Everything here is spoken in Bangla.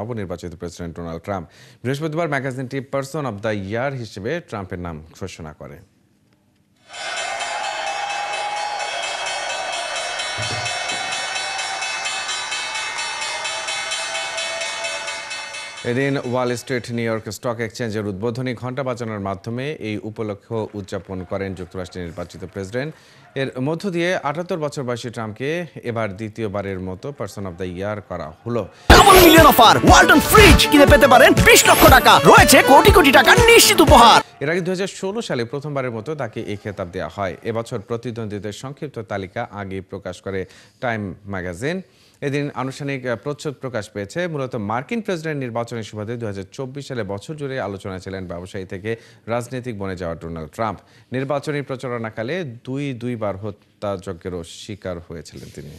নবনির্বাচিত প্রেসিডেন্ট ডোনাল্ড ট্রাম্প। বৃহস্পতিবার ম্যাগাজিনটি পারসন অব দ্য ইয়ার হিসেবে ট্রাম্পের নাম ঘোষণা করে। এদিন Wall Street new York stock এক্সচেঞ্জের উদ্বোধনী ঘণ্টা বাজানোর মাধ্যমে এই উপলক্ষ উদযাপন করেন যুক্তরাষ্ট্রের নির্বাচিত প্রেসিডেন্ট। এর মধ্য দিয়ে ৭৮ বছর বয়সী ট্রাম্পকে এবার দ্বিতীয়বারের মতো পারসন অব দ্য ইয়ার করা হলো। Double million offer Walton fridge কিনে পেতে পারেন ২০ লক্ষ টাকা, রয়েছে কোটি কোটি টাকার নিশ্চিত উপহার। এর আগে ২০১৬ সালে প্রথমবারের মতো তাকে এই খেতাব দেওয়া হয়। এবছর প্রতিদ্বন্দ্বীদের সংক্ষিপ্ত তালিকা আগে প্রকাশ করে টাইম ম্যাগাজিন। এদিন আনুষ্ঠানিক প্রচ্ছদ প্রকাশ পেয়েছে। মূলত মার্কিন প্রেসিডেন্ট নির্বাচনের সুবাদে ২০২৪ সালে বছর জুড়ে আলোচনায় ছিলেন ব্যবসায়ী থেকে রাজনৈতিক বনে যাওয়া ডোনাল্ড ট্রাম্প। নির্বাচনী প্রচারণাকালে দুইবার হত্যাযজ্ঞেরও শিকার হয়েছিলেন তিনি।